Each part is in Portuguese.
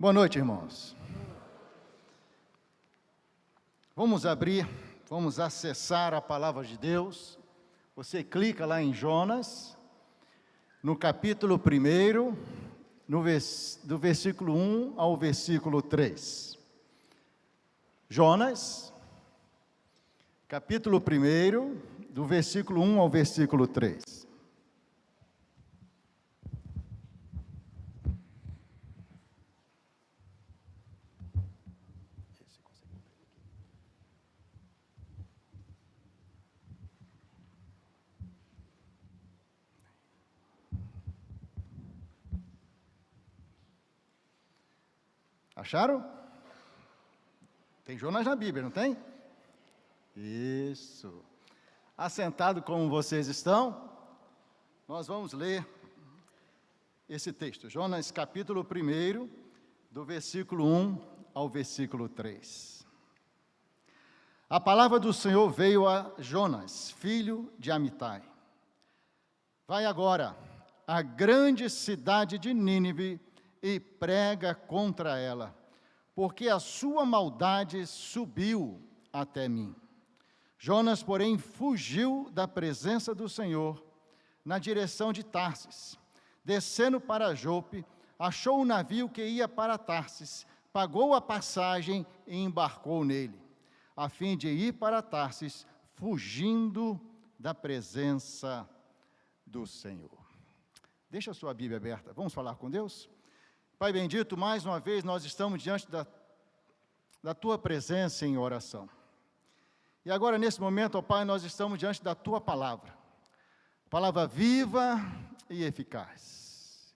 Boa noite, irmãos. Vamos acessar a palavra de Deus. Você clica lá em Jonas, no capítulo 1, do versículo 1 ao versículo 3. Jonas, capítulo 1, do versículo 1 ao versículo 3. Acharam? Tem Jonas na Bíblia, não tem? Isso. Assentado como vocês estão, nós vamos ler esse texto. Jonas capítulo 1, do versículo 1 ao versículo 3. A palavra do Senhor veio a Jonas, filho de Amitai. Vai agora à grande cidade de Nínive e prega contra ela, porque a sua maldade subiu até mim. Jonas, porém, fugiu da presença do Senhor na direção de Tarsis. Descendo para Jope, achou um navio que ia para Tarsis, pagou a passagem e embarcou nele, a fim de ir para Tarsis, fugindo da presença do Senhor. Deixa a sua Bíblia aberta, vamos falar com Deus? Pai bendito, mais uma vez nós estamos diante da Tua presença em oração. E agora, nesse momento, ó Pai, nós estamos diante da Tua palavra. Palavra viva e eficaz.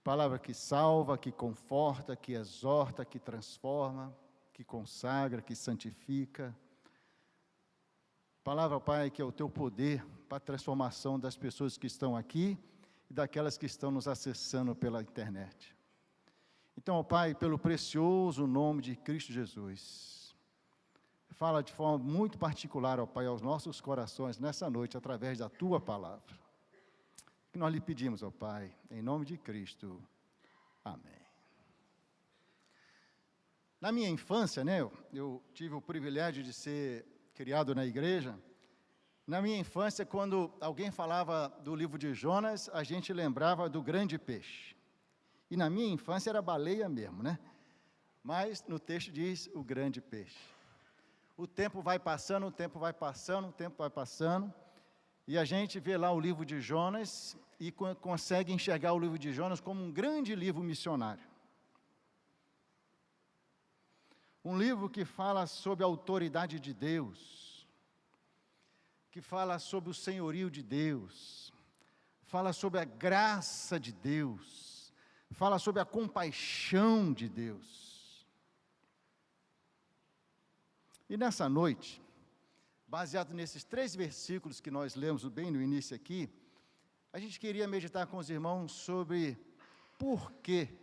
Palavra que salva, que conforta, que exorta, que transforma, que consagra, que santifica. Palavra, Pai, que é o Teu poder para a transformação das pessoas que estão aqui e daquelas que estão nos acessando pela internet. Então, ó Pai, pelo precioso nome de Cristo Jesus, fala de forma muito particular, ó Pai, aos nossos corações nessa noite, através da Tua palavra. Que nós lhe pedimos, ó Pai, em nome de Cristo. Amém. Na minha infância, eu tive o privilégio de ser criado na igreja. Na minha infância, quando alguém falava do livro de Jonas, a gente lembrava do grande peixe. E na minha infância era baleia mesmo, Mas no texto diz o grande peixe. O tempo vai passando, e a gente vê lá o livro de Jonas e consegue enxergar o livro de Jonas como um grande livro missionário. Um livro que fala sobre a autoridade de Deus, que fala sobre o senhorio de Deus, fala sobre a graça de Deus, fala sobre a compaixão de Deus. E nessa noite, baseado nesses 3 versículos que nós lemos bem no início aqui, a gente queria meditar com os irmãos sobre por que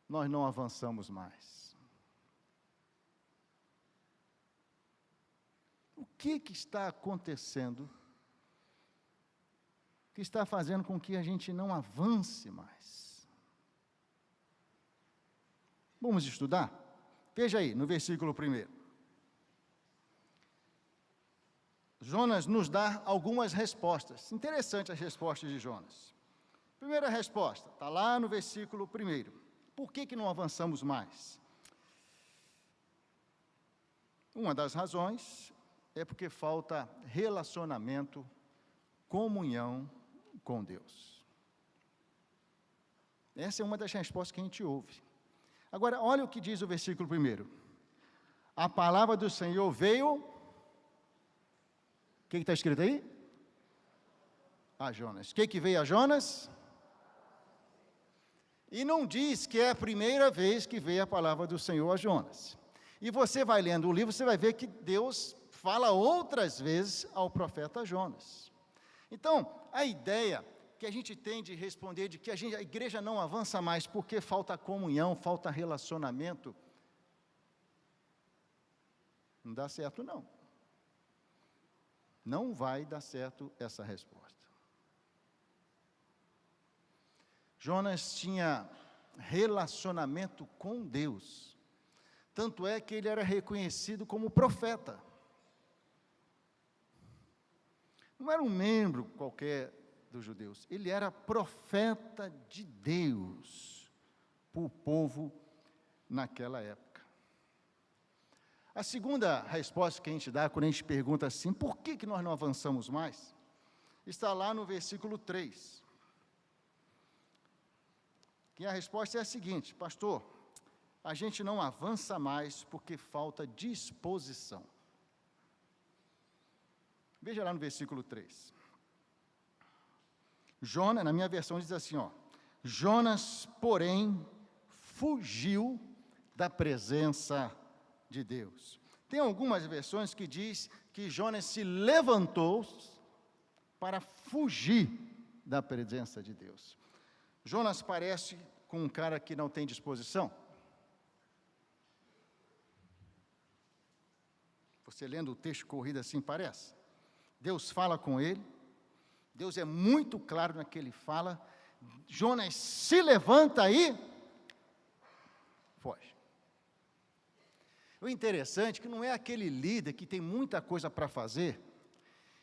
nós não avançamos mais. O que está acontecendo que está fazendo com que a gente não avance mais? Vamos estudar? Veja aí, no versículo 1. Jonas nos dá algumas respostas. Interessante as respostas de Jonas. Primeira resposta, está lá no versículo 1. Por que não avançamos mais? Uma das razões é porque falta relacionamento, comunhão com Deus. Essa é uma das respostas que a gente ouve. Agora, olha o que diz o versículo 1. A palavra do Senhor veio... O que está escrito aí? A Jonas. O que veio a Jonas? E não diz que é a primeira vez que veio a palavra do Senhor a Jonas. E você vai lendo o livro, você vai ver que Deus fala outras vezes ao profeta Jonas. Então, a ideia que a gente tem de responder de que a igreja não avança mais porque falta comunhão, falta relacionamento, não dá certo não. Não vai dar certo essa resposta. Jonas tinha relacionamento com Deus. Tanto é que ele era reconhecido como profeta. Não era um membro qualquer dos judeus, ele era profeta de Deus para o povo naquela época. A segunda resposta que a gente dá quando a gente pergunta assim, por que nós não avançamos mais? Está lá no versículo 3. Que a resposta é a seguinte: pastor, a gente não avança mais porque falta disposição. Veja lá no versículo 3. Jonas, na minha versão, diz assim, Jonas, porém, fugiu da presença de Deus. Tem algumas versões que diz que Jonas se levantou para fugir da presença de Deus. Jonas parece com um cara que não tem disposição? Você lendo o texto corrido assim parece? Deus fala com ele, Deus é muito claro no que ele fala, Jonas se levanta e foge. O interessante é que não é aquele líder que tem muita coisa para fazer,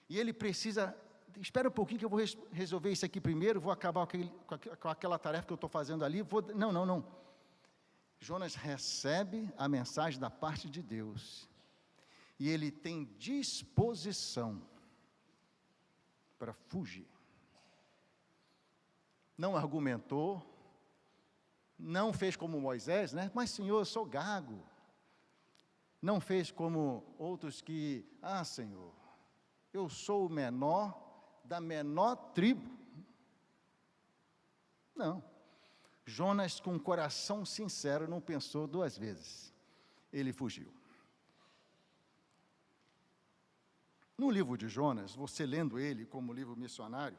e ele precisa, espera um pouquinho que eu vou resolver isso aqui primeiro, vou acabar com aquela tarefa que eu estou fazendo ali, não. Jonas recebe a mensagem da parte de Deus, e ele tem disposição para fugir. Não argumentou, não fez como Moisés, né? Mas Senhor, eu sou gago. Não fez como outros que, Senhor, eu sou o menor da menor tribo. Não. Jonas, com um coração sincero, não pensou duas vezes. Ele fugiu. No livro de Jonas, você lendo ele como livro missionário,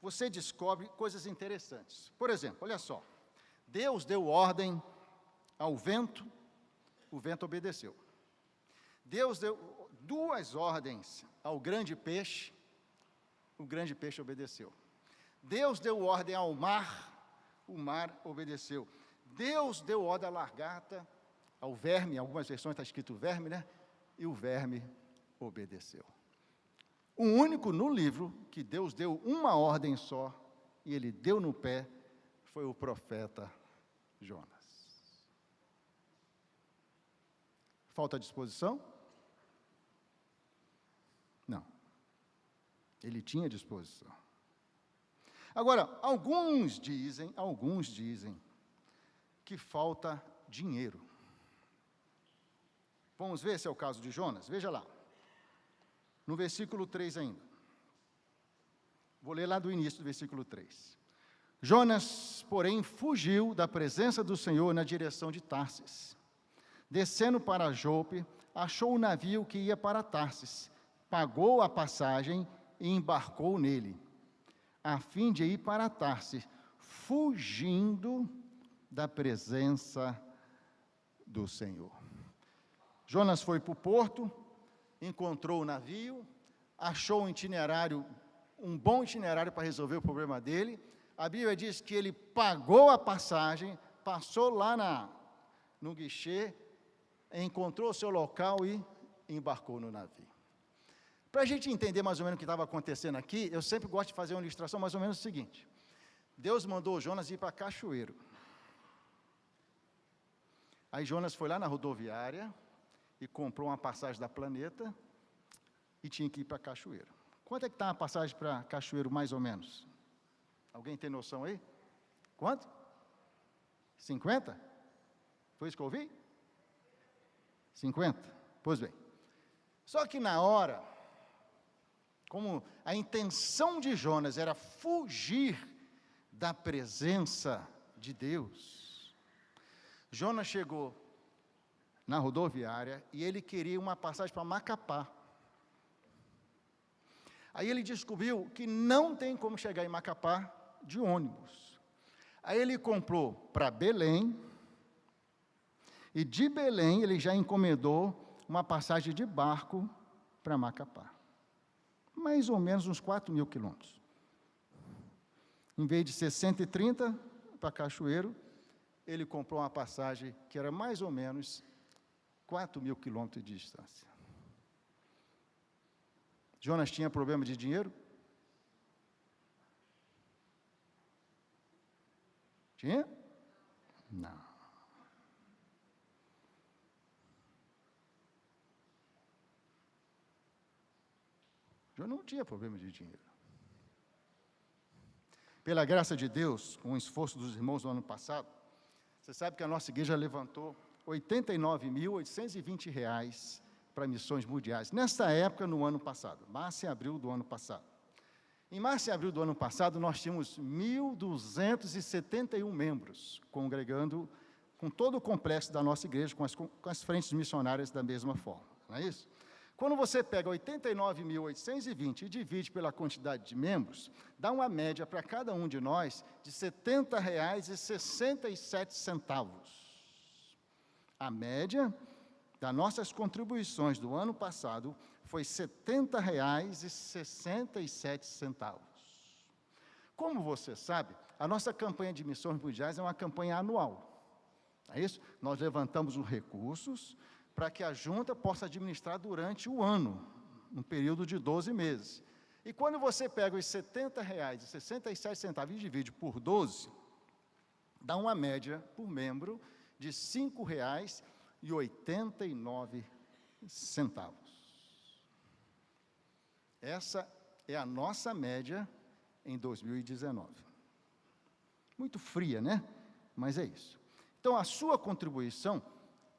você descobre coisas interessantes. Por exemplo, olha só, Deus deu ordem ao vento, o vento obedeceu. Deus deu duas ordens ao grande peixe, o grande peixe obedeceu. Deus deu ordem ao mar, o mar obedeceu. Deus deu ordem à lagarta, ao verme, em algumas versões está escrito verme, né? E o verme obedeceu. O único no livro que Deus deu uma ordem só, e ele deu no pé, foi o profeta Jonas. Falta disposição? Não. Ele tinha disposição. Agora, alguns dizem que falta dinheiro. Vamos ver se é o caso de Jonas? Veja lá. No versículo 3 ainda. Vou ler lá do início do versículo 3. Jonas, porém, fugiu da presença do Senhor na direção de Tarsis. Descendo para Jope, achou o navio que ia para Tarsis, pagou a passagem e embarcou nele, a fim de ir para Tarsis, fugindo da presença do Senhor. Jonas foi para o porto, encontrou o navio, achou um bom itinerário para resolver o problema dele. A Bíblia diz que ele pagou a passagem, passou lá no guichê, encontrou o seu local e embarcou no navio. Para a gente entender mais ou menos o que estava acontecendo aqui, eu sempre gosto de fazer uma ilustração mais ou menos o seguinte: Deus mandou Jonas ir para Cachoeiro. Aí Jonas foi lá na rodoviária e comprou uma passagem da Planeta e tinha que ir para Cachoeiro. Quanto é que está a passagem para Cachoeiro, mais ou menos? Alguém tem noção aí? Quanto? 50? Foi isso que eu ouvi? 50? Pois bem. Só que na hora, como a intenção de Jonas era fugir da presença de Deus, Jonas chegou na rodoviária e ele queria uma passagem para Macapá. Aí ele descobriu que não tem como chegar em Macapá de ônibus. Aí ele comprou para Belém, e de Belém ele já encomendou uma passagem de barco para Macapá. Mais ou menos uns 4.000 quilômetros. Em vez de ser 130 para Cachoeiro, ele comprou uma passagem que era mais ou menos 4.000 quilômetros de distância. Jonas tinha problema de dinheiro? Tinha? Não. Jonas não tinha problema de dinheiro. Pela graça de Deus, com o esforço dos irmãos no ano passado, você sabe que a nossa igreja levantou R$ 89.820 para missões mundiais. Nessa época, no ano passado, março e abril do ano passado. Em março e abril do ano passado, nós tínhamos 1.271 membros, congregando com todo o complexo da nossa igreja, com as frentes missionárias da mesma forma. Não é isso? Quando você pega 89.820 e divide pela quantidade de membros, dá uma média para cada um de nós de R$ 70,67. A média das nossas contribuições do ano passado foi R$ 70,67. Como você sabe, a nossa campanha de missões mundiais é uma campanha anual. É isso? Nós levantamos os recursos para que a junta possa administrar durante o ano, um período de 12 meses. E quando você pega os R$ 70,67 e divide por 12, dá uma média por membro de R$ 5,89. Essa é a nossa média em 2019. Muito fria, né? Mas é isso. Então, a sua contribuição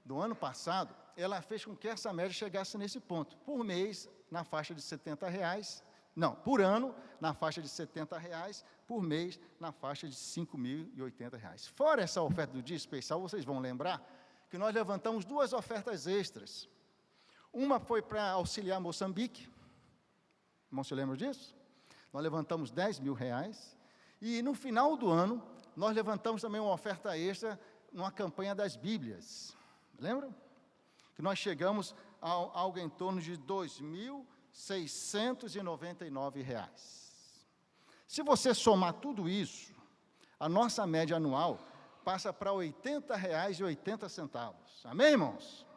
do ano passado, ela fez com que essa média chegasse nesse ponto. Por mês, na faixa de R$ 70, não, por ano, na faixa de R$ 70, por mês, na faixa de R$ 5.080. Fora essa oferta do dia especial, vocês vão lembrar que nós levantamos 2 ofertas extras. Uma foi para auxiliar Moçambique. Irmão, se lembra disso? Nós levantamos R$ 10.000. E no final do ano, nós levantamos também uma oferta extra numa campanha das Bíblias. Lembram? Que nós chegamos a algo em torno de R$ 2.699. Se você somar tudo isso, a nossa média anual passa para R$ 80,80. Amém, irmãos?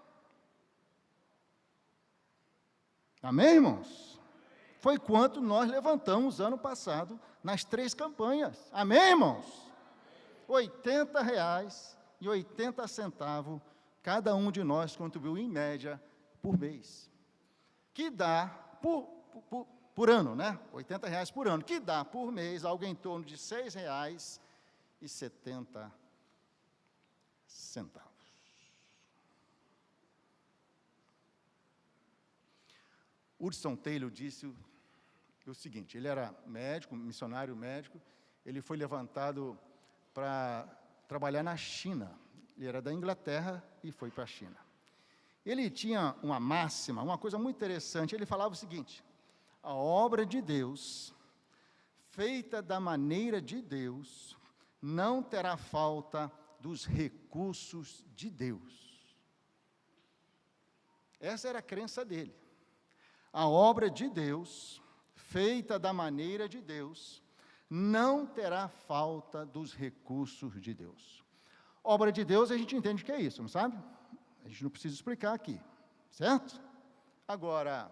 Amém, irmãos? Foi quanto nós levantamos ano passado nas 3 campanhas. Amém, irmãos? R$ 80,80. Cada um de nós contribuiu, em média, por mês. Que dá, por ano, né? R$ 80 por ano. Que dá, por mês, algo em torno de R$ 6,70. Hudson Taylor disse o seguinte, ele era médico, missionário médico, ele foi levantado para trabalhar na China. Ele era da Inglaterra e foi para a China. Ele tinha uma máxima, uma coisa muito interessante, ele falava o seguinte: a obra de Deus, feita da maneira de Deus, não terá falta dos recursos de Deus. Essa era a crença dele. A obra de Deus, feita da maneira de Deus, não terá falta dos recursos de Deus. Obra de Deus, a gente entende o que é isso, não sabe? A gente não precisa explicar aqui, certo? Agora,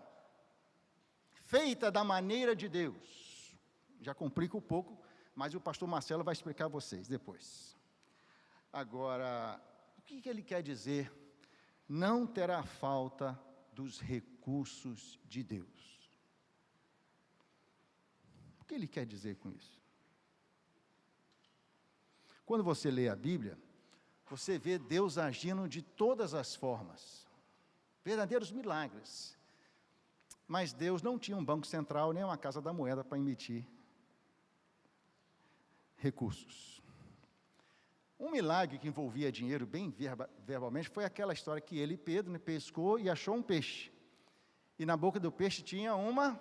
feita da maneira de Deus, já complica um pouco, mas o pastor Marcelo vai explicar a vocês depois. Agora, o que ele quer dizer? Não terá falta dos recursos de Deus. O que ele quer dizer com isso? Quando você lê a Bíblia, você vê Deus agindo de todas as formas, verdadeiros milagres. Mas Deus não tinha um banco central, nem uma casa da moeda para emitir recursos. Um milagre que envolvia dinheiro bem verbalmente foi aquela história que ele e Pedro pescou e achou um peixe. E na boca do peixe tinha uma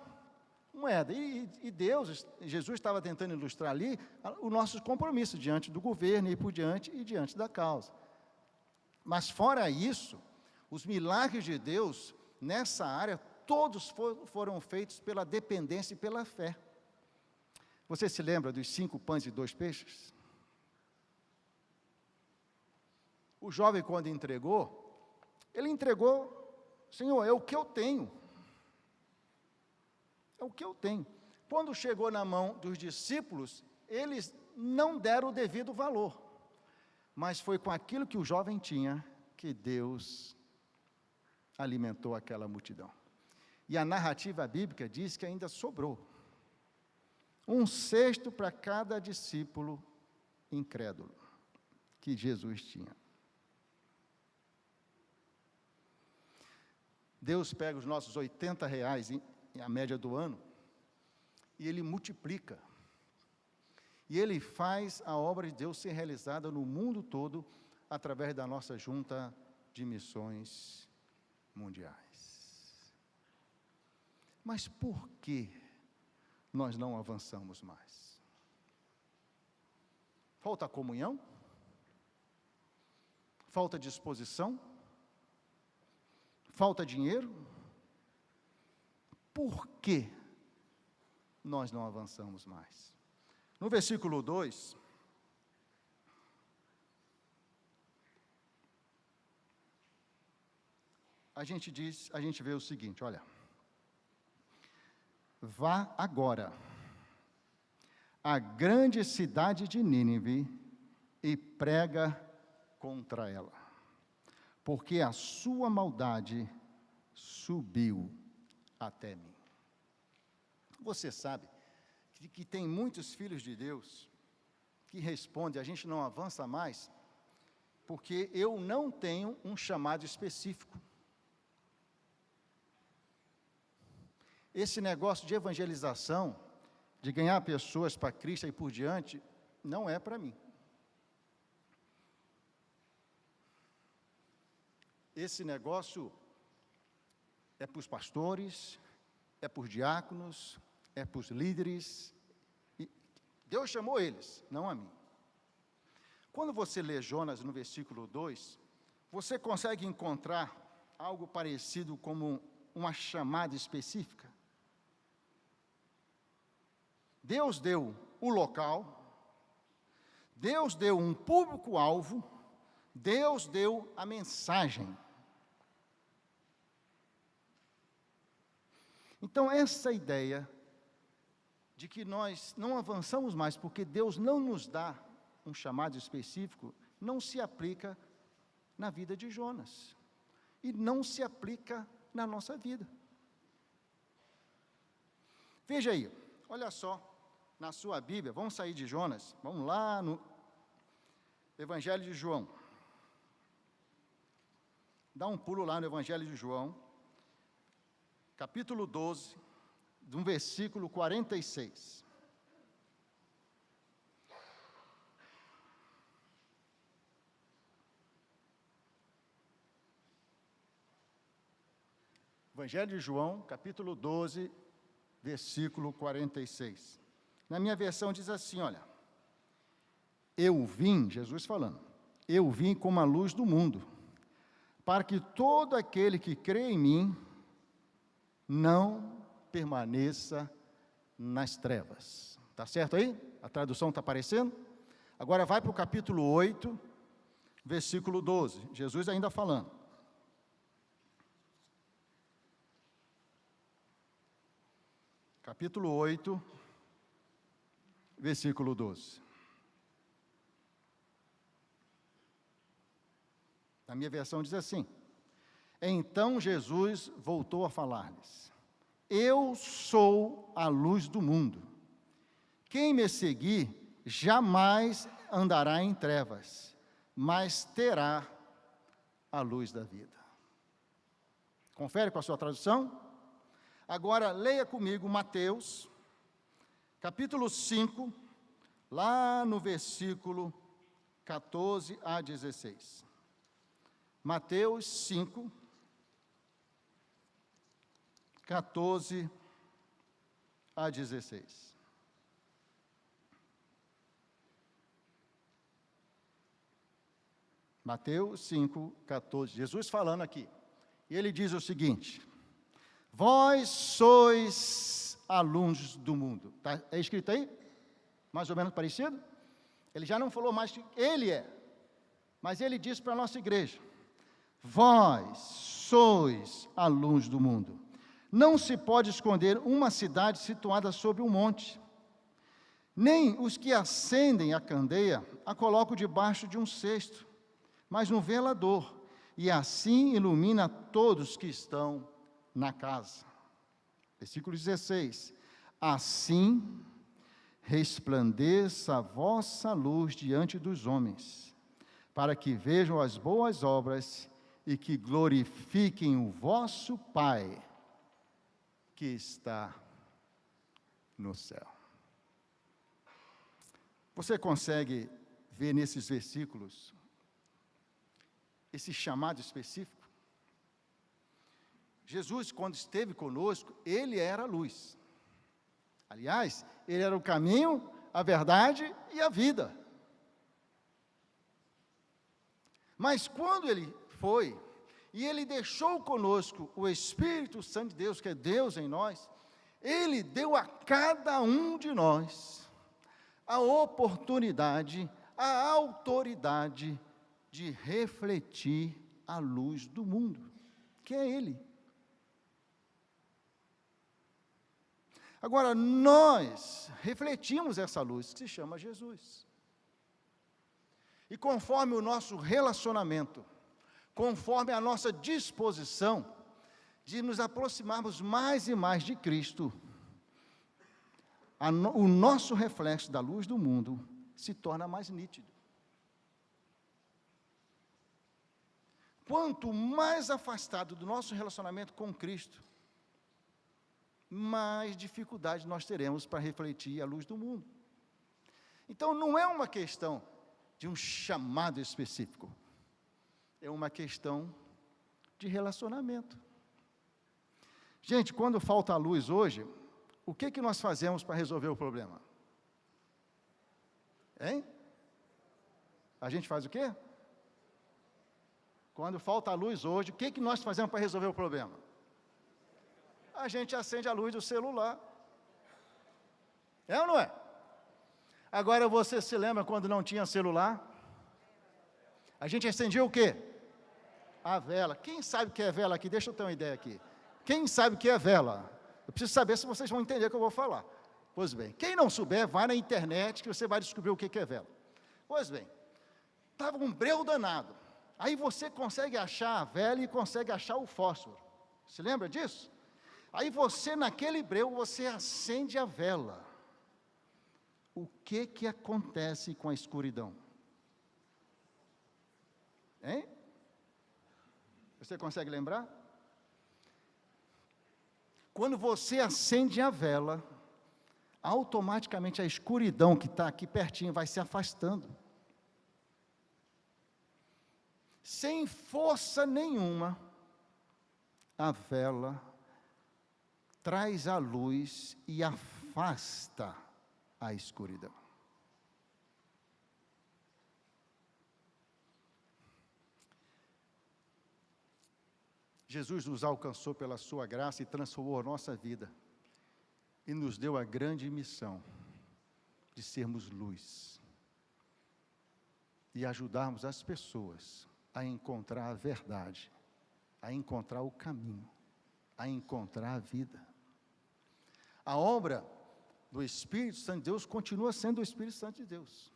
moeda. E Deus, Jesus estava tentando ilustrar ali o nosso compromisso diante do governo e por diante e diante da causa. Mas fora isso, os milagres de Deus nessa área, todos foram feitos pela dependência e pela fé. Você se lembra dos 5 pães e 2 peixes? O jovem, quando entregou, ele entregou, Senhor, é o que eu tenho. É o que eu tenho. Quando chegou na mão dos discípulos, eles não deram o devido valor. Mas foi com aquilo que o jovem tinha que Deus alimentou aquela multidão. E a narrativa bíblica diz que ainda sobrou 1/6 para cada discípulo incrédulo que Jesus tinha. Deus pega os nossos R$ 80 a média do ano e Ele multiplica. E Ele faz a obra de Deus ser realizada no mundo todo através da nossa junta de missões mundiais. Mas por que nós não avançamos mais? Falta comunhão? Falta disposição? Falta dinheiro? Por que nós não avançamos mais? No versículo 2, a gente vê o seguinte, olha. Vá agora à grande cidade de Nínive e prega contra ela, porque a sua maldade subiu até mim. Você sabe que tem muitos filhos de Deus que respondem, a gente não avança mais, porque eu não tenho um chamado específico. Esse negócio de evangelização, de ganhar pessoas para Cristo e por diante, não é para mim. Esse negócio é para os pastores, é para os diáconos, é para os líderes. E Deus chamou eles, não a mim. Quando você lê Jonas no versículo 2, você consegue encontrar algo parecido como uma chamada específica? Deus deu o local, Deus deu um público-alvo, Deus deu a mensagem. Então, essa ideia de que nós não avançamos mais porque Deus não nos dá um chamado específico, não se aplica na vida de Jonas. E não se aplica na nossa vida. Veja aí, olha só. Na sua Bíblia, vamos sair de Jonas, vamos lá no Evangelho de João. Dá um pulo lá no Evangelho de João, capítulo 12, do versículo 46. Evangelho de João, capítulo 12, versículo 46. Na minha versão diz assim, olha, eu vim, Jesus falando, eu vim como a luz do mundo, para que todo aquele que crê em mim não permaneça nas trevas. Está certo aí? A tradução está aparecendo? Agora vai para o capítulo 8, versículo 12, Jesus ainda falando. Capítulo 8, versículo 12. A minha versão diz assim: então Jesus voltou a falar-lhes: eu sou a luz do mundo. Quem me seguir jamais andará em trevas, mas terá a luz da vida. Confere com a sua tradução? Agora leia comigo Mateus, capítulo 5, lá no versículo 14 a 16. Mateus 5, 14 a 16. Mateus 5, 14. Jesus falando aqui. E ele diz o seguinte: vós sois a luz do mundo. Tá, é escrito aí? Mais ou menos parecido? Ele já não falou mais que ele é, Mas ele diz para a nossa igreja: vós sois a luz do mundo. Não se pode esconder uma cidade situada sobre um monte. Nem os que acendem a candeia a colocam debaixo de um cesto, mas no velador, e assim ilumina todos que estão na casa. Versículo 16. Assim resplandeça a vossa luz diante dos homens, para que vejam as boas obras e que glorifiquem o vosso Pai, que está no céu. Você consegue ver nesses versículos esse chamado específico? Jesus, quando esteve conosco, ele era a luz. Aliás, ele era o caminho, a verdade e a vida. Mas quando ele foi, e ele deixou conosco o Espírito Santo de Deus, que é Deus em nós, ele deu a cada um de nós a oportunidade, a autoridade de refletir a luz do mundo, que é ele. Agora, nós refletimos essa luz, que se chama Jesus. E conforme o nosso relacionamento, conforme a nossa disposição de nos aproximarmos mais e mais de Cristo, o nosso reflexo da luz do mundo se torna mais nítido. Quanto mais afastado do nosso relacionamento com Cristo, mais dificuldade nós teremos para refletir a luz do mundo. Então, não é uma questão de um chamado específico, é uma questão de relacionamento. Gente, quando falta a luz hoje, o que nós fazemos para resolver o problema? Hein? A gente faz o quê? Quando falta a luz hoje, o que nós fazemos para resolver o problema? A gente acende a luz do celular. É ou não é? Agora você se lembra quando não tinha celular? A gente acendia o quê? A vela. Quem sabe o que é vela aqui? Deixa eu ter uma ideia aqui. Quem sabe o que é vela? Eu preciso saber se vocês vão entender o que eu vou falar. Pois bem, quem não souber, vai na internet que você vai descobrir o que é vela. Pois bem, estava um breu danado. Aí você consegue achar a vela e consegue achar o fósforo. Se lembra disso? Aí você, naquele breu, você acende a vela. O que acontece com a escuridão? Hein? Você consegue lembrar? Quando você acende a vela, automaticamente a escuridão que está aqui pertinho vai se afastando. Sem força nenhuma, a vela traz a luz e afasta a escuridão. Jesus nos alcançou pela sua graça e transformou a nossa vida. E nos deu a grande missão de sermos luz. E ajudarmos as pessoas a encontrar a verdade, a encontrar o caminho, a encontrar a vida. A obra do Espírito Santo de Deus continua sendo o Espírito Santo de Deus.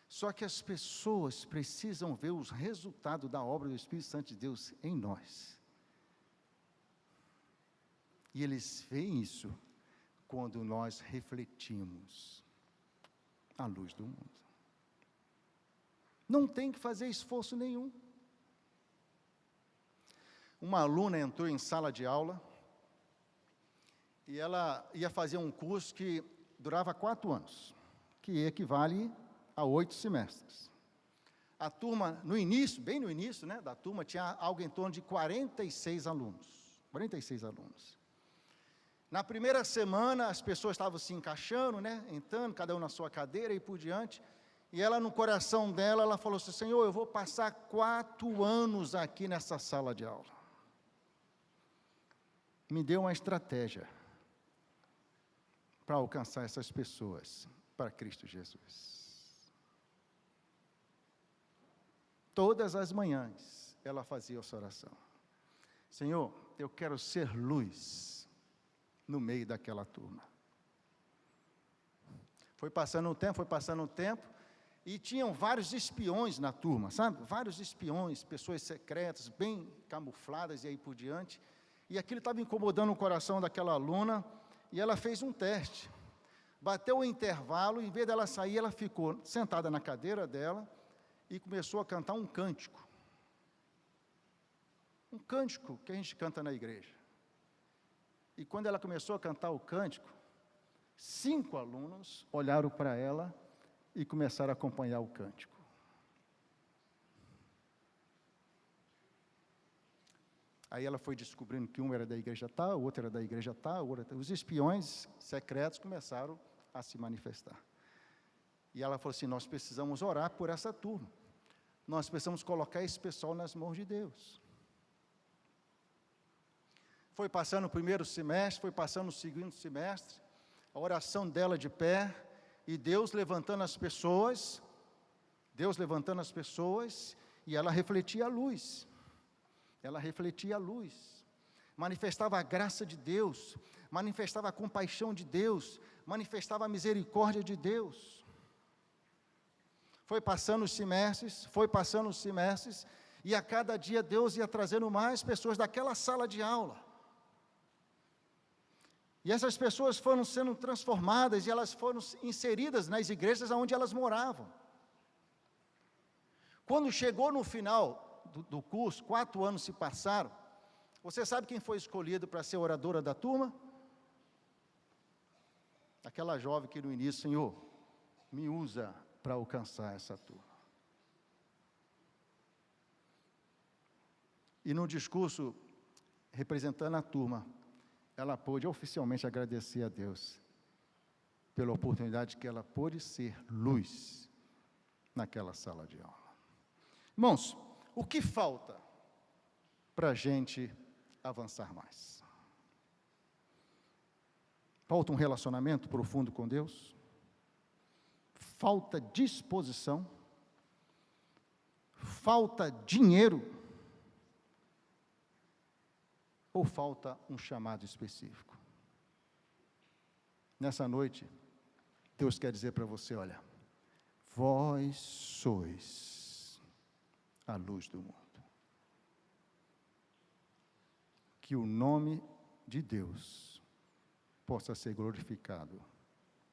Só que as pessoas precisam ver os resultados da obra do Espírito Santo de Deus em nós. E eles veem isso quando nós refletimos a luz do mundo. Não tem que fazer esforço nenhum. Uma aluna entrou em sala de aula e ela ia fazer um curso que durava 4 anos, que equivale a 8 semestres. A turma, no início, bem no início, né, da turma, tinha algo em torno de 46 alunos. 46 alunos. Na primeira semana, as pessoas estavam se encaixando, né, entrando, cada um na sua cadeira e por diante. E ela, no coração dela, ela falou assim: Senhor, eu vou passar 4 anos aqui nessa sala de aula. Me deu uma estratégia para alcançar essas pessoas para Cristo Jesus. Todas as manhãs, ela fazia essa oração. Senhor, eu quero ser luz no meio daquela turma. Foi passando o tempo, e tinham vários espiões na turma, sabe? Vários espiões, pessoas secretas, bem camufladas e aí por diante. E aquilo estava incomodando o coração daquela aluna, e ela fez um teste. Bateu o intervalo, em vez dela sair, ela ficou sentada na cadeira dela e começou a cantar um cântico. Um cântico que a gente canta na igreja. E quando ela começou a cantar o cântico, 5 alunos olharam para ela e começaram a acompanhar o cântico. Aí ela foi descobrindo que um era da igreja tal, o outro era da igreja tal, os espiões secretos começaram a se manifestar. E ela falou assim, nós precisamos orar por essa turma. Nós precisamos colocar esse pessoal nas mãos de Deus. Foi passando o primeiro semestre, foi passando o segundo semestre, a oração dela de pé, e Deus levantando as pessoas, e ela refletia a luz. Ela refletia a luz, manifestava a graça de Deus, manifestava a compaixão de Deus, manifestava a misericórdia de Deus. Foi passando os semestres, e a cada dia Deus ia trazendo mais pessoas daquela sala de aula. E essas pessoas foram sendo transformadas, e elas foram inseridas nas igrejas onde elas moravam. Quando chegou no final do curso, 4 anos se passaram, você sabe quem foi escolhido para ser oradora da turma? Aquela jovem que no início, Senhor, me usa para alcançar essa turma. E no discurso, representando a turma, ela pôde oficialmente agradecer a Deus pela oportunidade que ela pôde ser luz naquela sala de aula. Irmãos, o que falta para a gente avançar mais? Falta um relacionamento profundo com Deus? Falta disposição? Falta dinheiro? Ou falta um chamado específico? Nessa noite, Deus quer dizer para você, olha, vós sois a luz do mundo. Que o nome de Deus possa ser glorificado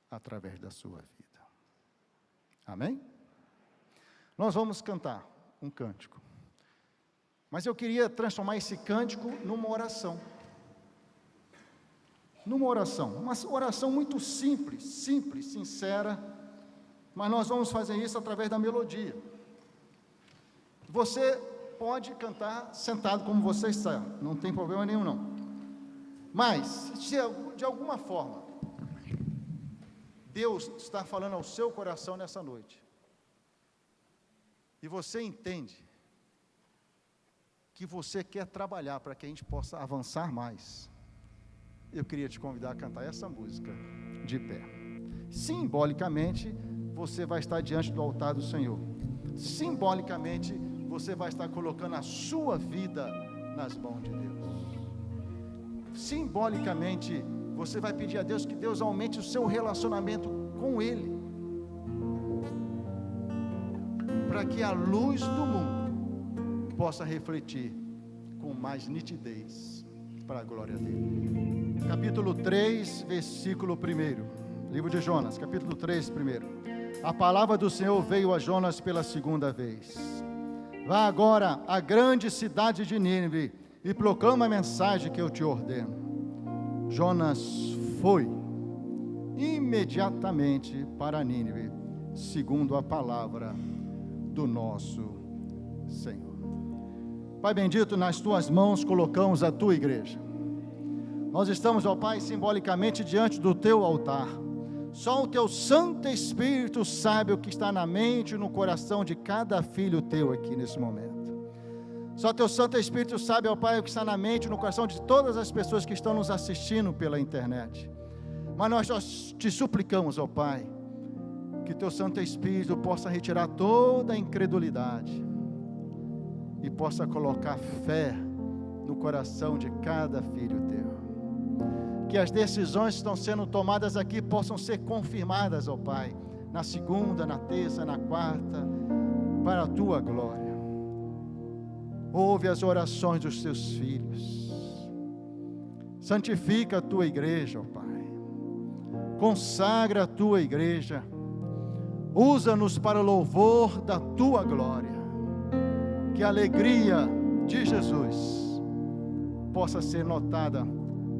através da sua vida. Amém? Nós vamos cantar um cântico. Mas eu queria transformar esse cântico numa oração. Uma oração muito simples, sincera, mas nós vamos fazer isso através da melodia. Você pode cantar sentado como você está, não tem problema nenhum não. Mas, se de alguma forma, Deus está falando ao seu coração nessa noite, e você entende que você quer trabalhar para que a gente possa avançar mais, eu queria te convidar a cantar essa música de pé. Simbolicamente, você vai estar diante do altar do Senhor. Simbolicamente, você vai estar colocando a sua vida nas mãos de Deus. Simbolicamente, você vai pedir a Deus que Deus aumente o seu relacionamento com Ele, para que a luz do mundo possa refletir com mais nitidez para a glória dele. Capítulo 3, versículo 1. Livro de Jonas, capítulo 3, 1. A palavra do Senhor veio a Jonas pela segunda vez. Vá agora à grande cidade de Nínive e proclama a mensagem que eu te ordeno. Jonas foi imediatamente para Nínive, segundo a palavra do nosso Senhor. Pai bendito, nas tuas mãos colocamos a tua igreja. Nós estamos, ó Pai, simbolicamente diante do teu altar. Só o teu Santo Espírito sabe o que está na mente e no coração de cada filho teu aqui nesse momento. Só o teu Santo Espírito sabe, ó Pai, o que está na mente e no coração de todas as pessoas que estão nos assistindo pela internet. Mas nós te suplicamos, ó Pai, que teu Santo Espírito possa retirar toda a incredulidade, e possa colocar fé no coração de cada filho teu. Que as decisões que estão sendo tomadas aqui possam ser confirmadas, ó Pai, na segunda, na terça, na quarta, para a tua glória. Ouve as orações dos teus filhos. Santifica a tua igreja, ó Pai. Consagra a tua igreja. Usa-nos para o louvor da tua glória. Que a alegria de Jesus possa ser notada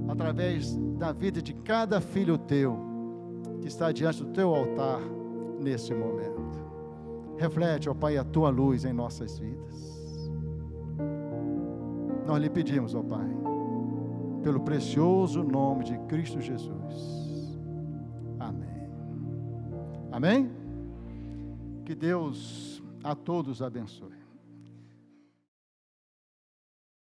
através da vida de cada filho teu que está diante do teu altar nesse momento. Reflete, ó Pai, a tua luz em nossas vidas. Nós lhe pedimos, ó Pai, pelo precioso nome de Cristo Jesus. Amém. Amém? Que Deus a todos abençoe.